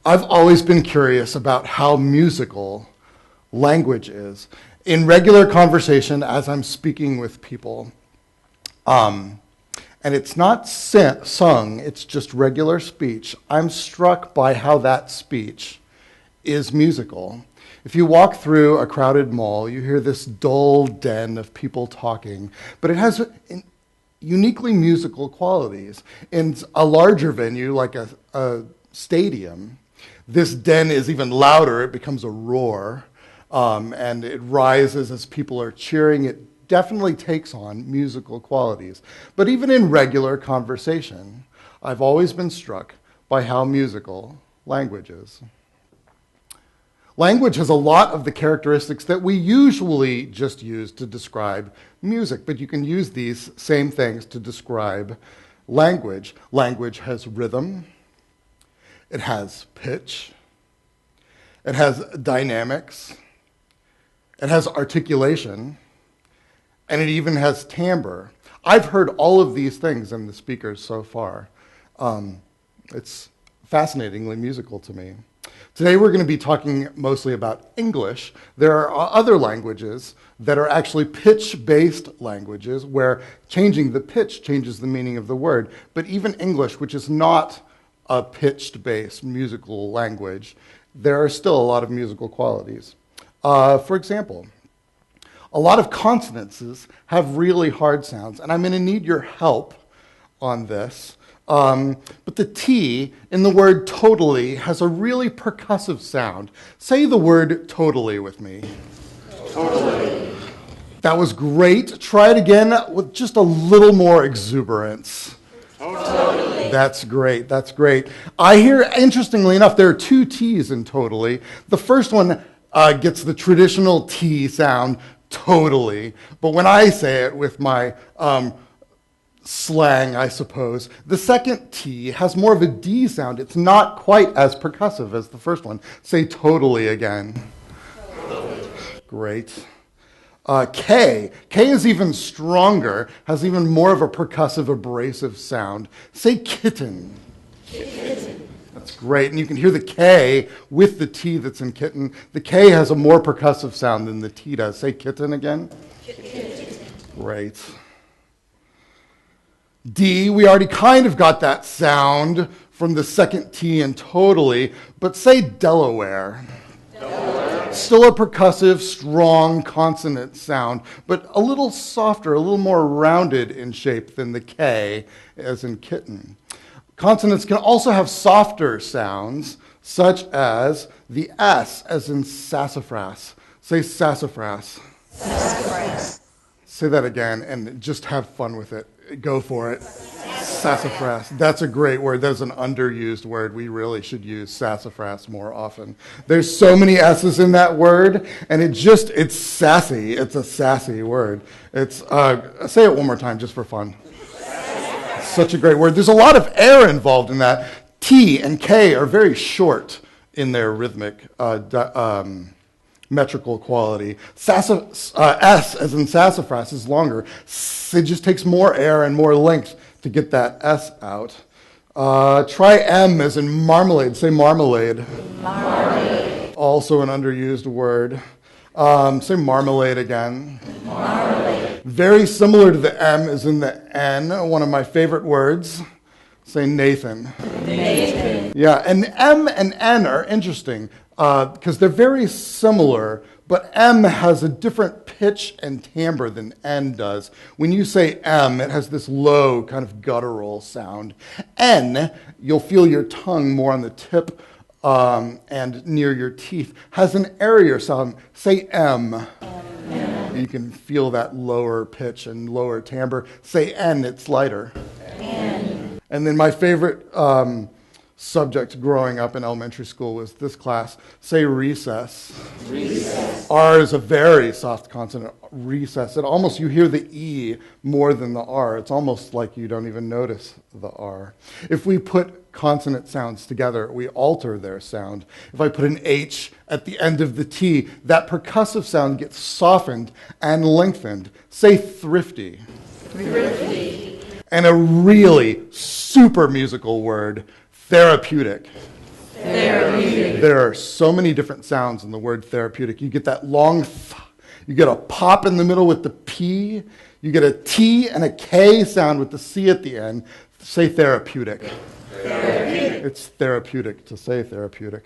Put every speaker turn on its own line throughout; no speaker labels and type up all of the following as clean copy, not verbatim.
I've always been curious about how musical language is. In regular conversation, as I'm speaking with people, and it's not sung, it's just regular speech, I'm struck by how that speech is musical. If you walk through a crowded mall, you hear this dull din of people talking, but it has uniquely musical qualities. In a larger venue, like a stadium, this din is even louder. It becomes a roar, and it rises as people are cheering. It definitely takes on musical qualities. But even in regular conversation, I've always been struck by how musical language is. Language has a lot of the characteristics that we usually just use to describe music, but you can use these same things to describe language. Language has rhythm. It has pitch, it has dynamics, it has articulation, and it even has timbre. I've heard all of these things in the speakers so far. It's fascinatingly musical to me. Today we're going to be talking mostly about English. There are other languages that are actually pitch-based languages where changing the pitch changes the meaning of the word. But even English, which is not a pitched-based musical language, there are still a lot of musical qualities. For example, a lot of consonants have really hard sounds, and I'm going to need your help on this. But the T in the word totally has a really percussive sound. Say the word totally with me.
Totally.
That was great. Try it again with just a little more exuberance.
Totally.
That's great. That's great. I hear, interestingly enough, there are two T's in totally. The first one gets the traditional T sound, totally. But when I say it with my slang, I suppose, the second T has more of a D sound. It's not quite as percussive as the first one. Say totally again.
Totally.
Great. K is even stronger, has even more of a percussive, abrasive sound. Say kitten.
Kitten.
That's great. And you can hear the K with the T that's in kitten. The K has a more percussive sound than the T does. Say kitten again.
Kitten.
Great. D, we already kind of got that sound from the second T in totally, but say Delaware.
Delaware.
Still a percussive, strong consonant sound, but a little softer, a little more rounded in shape than the K, as in kitten. Consonants can also have softer sounds, such as the S, as in sassafras. Say sassafras.
Sassafras.
Say that again, and just have fun with it. Go for it. Sassafras. That's a great word. That's an underused word. We really should use sassafras more often. There's so many S's in that word, and it's sassy. It's a sassy word. Say it one more time just for fun. Such a great word. There's a lot of air involved in that. T and K are very short in their rhythmic metrical quality. S, as in sassafras, is longer. It just takes more air and more length to get that S out. Try M as in marmalade. Say marmalade.
Marmalade.
Also an underused word. Say marmalade again.
Marmalade.
Very similar to the M as in the N, one of my favorite words. Say Nathan.
Nathan.
Yeah, and M and N are interesting because they're very similar, but M has a different pitch and timbre than N does. When you say M, it has this low kind of guttural sound. N, you'll feel your tongue more on the tip and near your teeth, has an airier sound. Say M.
M.
You can feel that lower pitch and lower timbre. Say N, it's lighter.
N.
And then my favorite subject growing up in elementary school was this class. Say recess.
Recess.
R is a very soft consonant, recess. You hear the E more than the R. It's almost like you don't even notice the R. If we put consonant sounds together, we alter their sound. If I put an H at the end of the T, that percussive sound gets softened and lengthened. Say thrifty.
Thrifty.
And a really super musical word, therapeutic.
Therapeutic.
There are so many different sounds in the word therapeutic. You get that long th, you get a pop in the middle with the P, you get a T and a K sound with the C at the end. Say therapeutic.
Therapeutic.
It's therapeutic to say therapeutic.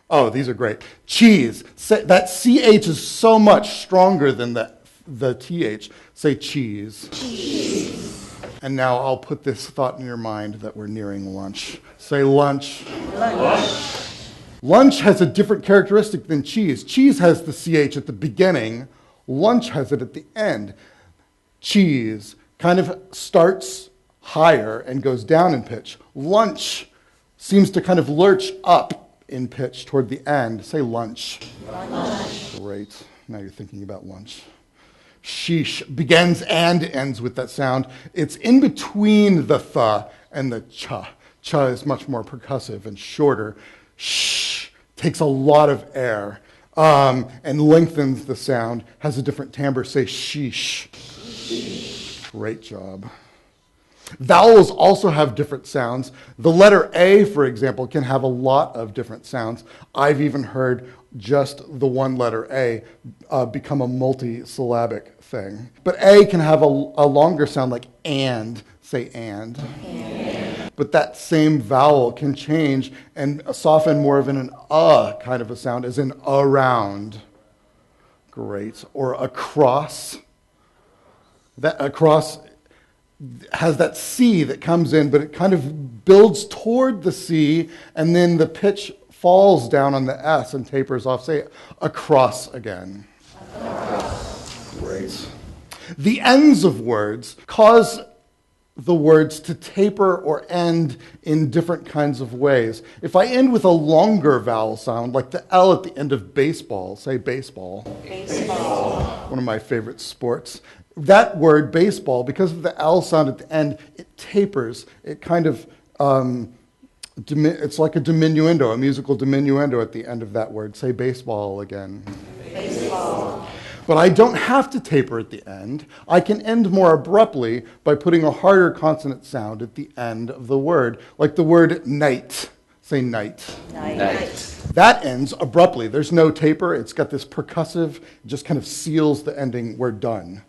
Oh, these are great. Cheese. That CH is so much stronger than the TH. Say cheese.
Cheese.
And now I'll put this thought in your mind that we're nearing lunch. Say lunch.
Lunch.
Lunch has a different characteristic than cheese. Cheese has the CH at the beginning. Lunch has it at the end. Cheese kind of starts higher and goes down in pitch. Lunch seems to kind of lurch up in pitch toward the end. Say lunch.
Lunch.
Great. Now you're thinking about lunch. Sheesh begins and ends with that sound. It's in between the th and the cha. Cha is much more percussive and shorter. Shh takes a lot of air and lengthens the sound, has a different timbre. Say sheesh. Sheesh. Great job. Vowels also have different sounds. The letter A, for example, can have a lot of different sounds. I've even heard just the one letter A become a multi-syllabic thing. But A can have a longer sound like and. Say and. But that same vowel can change and soften more of an kind of a sound, as in around. Great. Or across. That across has that C that comes in, but it kind of builds toward the C, and then the pitch falls down on the S and tapers off. Say across again. Across. Great. The ends of words cause the words to taper or end in different kinds of ways. If I end with a longer vowel sound, like the L at the end of baseball, say baseball.
Baseball.
One of my favorite sports. That word, baseball, because of the L sound at the end, it tapers. It kind of, it's like a diminuendo, a musical diminuendo at the end of that word. Say baseball again.
Baseball.
But I don't have to taper at the end. I can end more abruptly by putting a harder consonant sound at the end of the word, like the word night. Say night.
Night.
That ends abruptly. There's no taper. It's got this percussive, it just kind of seals the ending, we're done.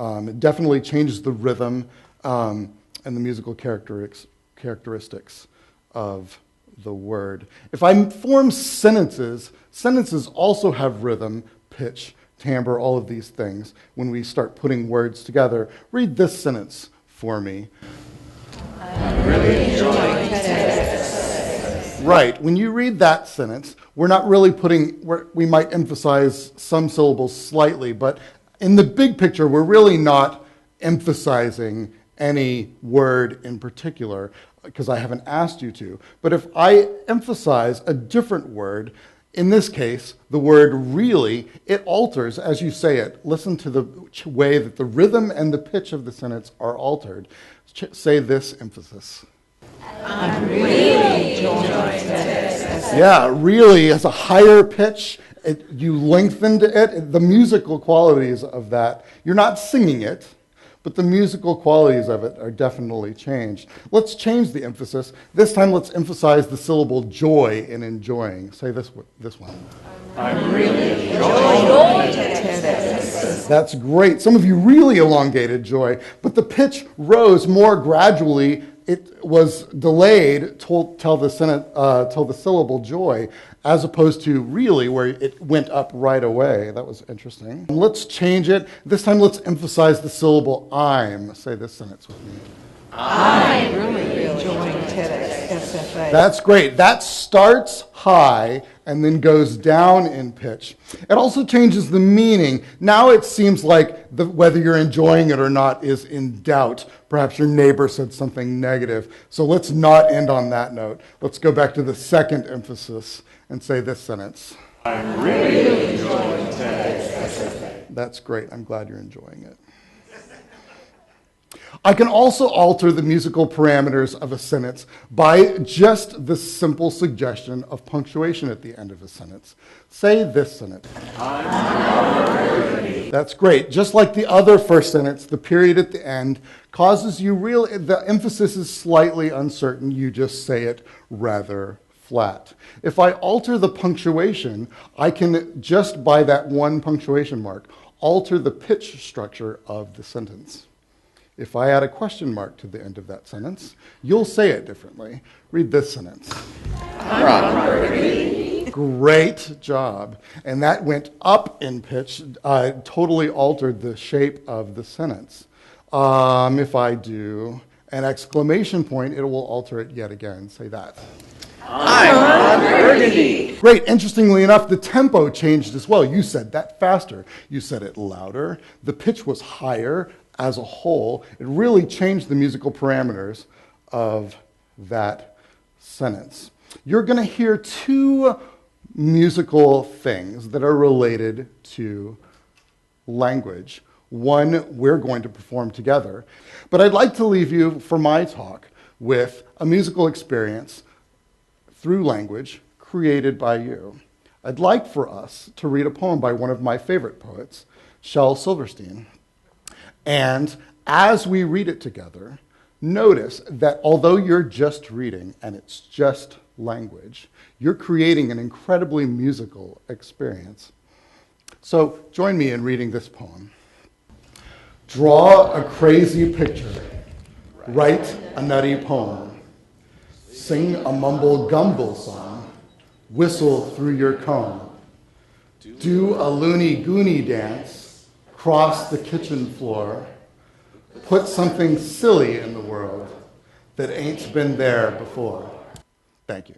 It definitely changes the rhythm and the musical characteristics of the word. If I form sentences, sentences also have rhythm, pitch, timbre, all of these things when we start putting words together. Read this sentence for me.
I'm really enjoying TEDx.
Right. When you read that sentence, we're not really we might emphasize some syllables slightly, but in the big picture, we're really not emphasizing any word in particular because I haven't asked you to. But if I emphasize a different word, in this case, the word really, it alters as you say it. Listen to the way that the rhythm and the pitch of the sentence are altered. Say this emphasis.
I'm really enjoying TEDx.
Yeah, really has a higher pitch. You lengthened it. The musical qualities of that, you're not singing it, but the musical qualities of it are definitely changed. Let's change the emphasis. This time let's emphasize the syllable joy in enjoying. Say this one.
I'm really enjoying TEDx.
That's great. Some of you really elongated joy, but the pitch rose more gradually. It was delayed till the syllable joy, as opposed to really where it went up right away. That was interesting. Let's change it. This time let's emphasize the syllable I'm. Say this sentence with me.
I'm really enjoying TEDxSFA.
That's great. That starts high and then goes down in pitch. It also changes the meaning. Now it seems like whether you're enjoying it or not is in doubt. Perhaps your neighbor said something negative. So let's not end on that note. Let's go back to the second emphasis and say this sentence.
I'm really enjoying TEDxSFA.
That's great. I'm glad you're enjoying it. I can also alter the musical parameters of a sentence by just the simple suggestion of punctuation at the end of a sentence. Say this sentence. That's great. Just like the other first sentence, the period at the end causes you the emphasis is slightly uncertain. You just say it rather flat. If I alter the punctuation, I can just by that one punctuation mark alter the pitch structure of the sentence. If I add a question mark to the end of that sentence, you'll say it differently. Read this sentence. Great job. And that went up in pitch, totally altered the shape of the sentence. If I do an exclamation point, it will alter it yet again. Say that. I'm on Burgundy. Great. Interestingly enough, the tempo changed as well. You said that faster. You said it louder. The pitch was higher as a whole. It really changed the musical parameters of that sentence. You're going to hear two musical things that are related to language. One we're going to perform together. But I'd like to leave you for my talk with a musical experience through language created by you. I'd like for us to read a poem by one of my favorite poets, Shel Silverstein. And as we read it together, notice that although you're just reading and it's just language, you're creating an incredibly musical experience. So join me in reading this poem. Draw a crazy picture. Write a nutty poem. Sing a mumble-gumble song. Whistle through your comb. Do a loony-goony dance. Cross the kitchen floor. Put something silly in the world that ain't been there before. Thank you.